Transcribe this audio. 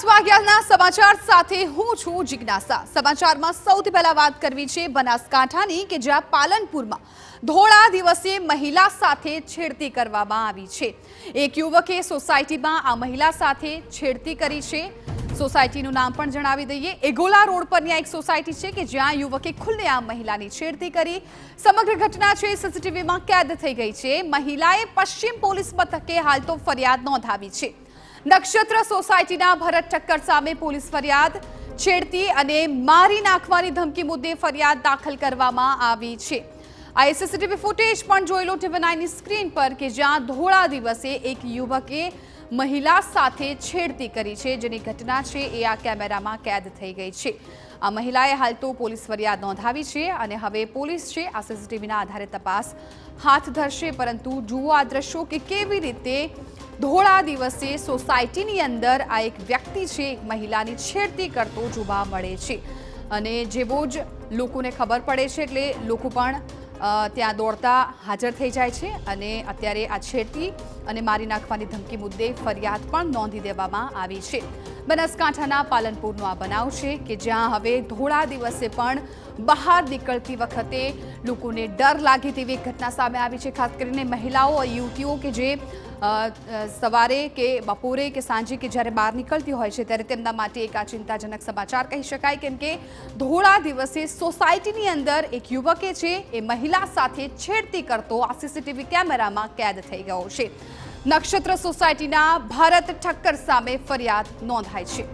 10 વાગ્યાના સમાચાર સાથે હું છું જિજ્ઞાસા। સમાચારમાં સૌથી પહેલા વાત કરવી છે બનાસકાંઠાની કે જ્યાં પાલનપુરમાં ધોળા દિવસે મહિલા સાથે છેડતી કરવામાં આવી છે। એક યુવકે સોસાયટીમાં આ મહિલા સાથે છેડતી કરી છે। સોસાયટીનું નામ પણ જણાવી દઈએ। એગોલા રોડ પરની આ એક સોસાયટી છે કે જ્યાં યુવકે ખુલ્લેઆમ મહિલાની છેડતી કરી। સમગ્ર ઘટના છે સીસીટીવીમાં કેદ થઈ ગઈ છે। મહિલાએ પશ્ચિમ પોલીસ મથકે હાલ તો ફરિયાદ નોંધાવી છે। નક્ષત્ર સોસાયટીના ભરત ઠક્કર સામે પોલીસ ફરિયાદ, છેડતી અને મારી નાખવાની ધમકી મુદ્દે ફરિયાદ દાખલ કરવામાં આવી છે। આ સીસીટીવી ફૂટેજ પણ જોઈ લો TV9ની સ્ક્રીન પર કે જ્યાં ધોળા દિવસે એક યુવકે મહિલા સાથે છેડતી કરી છે, જેની ઘટના છે એ આ કેમેરામાં કેદ થઈ ગઈ છે। આ મહિલાએ હાલ તો પોલીસ ફરિયાદ નોંધાવી છે અને હવે પોલીસ છે આ સીસીટીવીના આધારે તપાસ હાથ ધરશે। પરંતુ જુઓ આ દ્રશ્યો કે કેવી રીતે ધોળા દિવસે સોસાયટીની અંદર આ એક વ્યક્તિ છે એક મહિલાની છેડતી કરતો જોવા મળે છે અને જેવો જ લોકોને ખબર પડે છે એટલે લોકો પણ ત્યાં દોડતા હાજર થઈ જાય છે અને અત્યારે આ છેડતી અને મારી નાખવાની ધમકી મુદ્દે ફરિયાદ પણ નોંધી દેવામાં આવી છે। બનાસકાંઠાના પાલનપુરનો આ બનાવ છે કે જ્યાં હવે ધોળા દિવસે પણ બહાર નીકળતી વખતે લોકોને ડર લાગે તેવી ઘટના સામે આવી છે। ખાસ કરીને મહિલાઓ યુવતીઓ કે જે સવારે કે બપોરે કે સાંજે કે જ્યારે બહાર નીકળતી હોય છે ત્યારે તેમના માટે એક આ ચિંતાજનક સમાચાર કહી શકાય, કેમ કે ધોળા દિવસે સોસાયટીની અંદર એક યુવકે છે એ મહિલા સાથે છેડતી કરતો આ સીસીટીવી કેમેરામાં કેદ થઈ ગયો છે। નક્ષત્ર સોસાયટીના ભરત ઠક્કર સામે ફરિયાદ નોંધાઈ છે।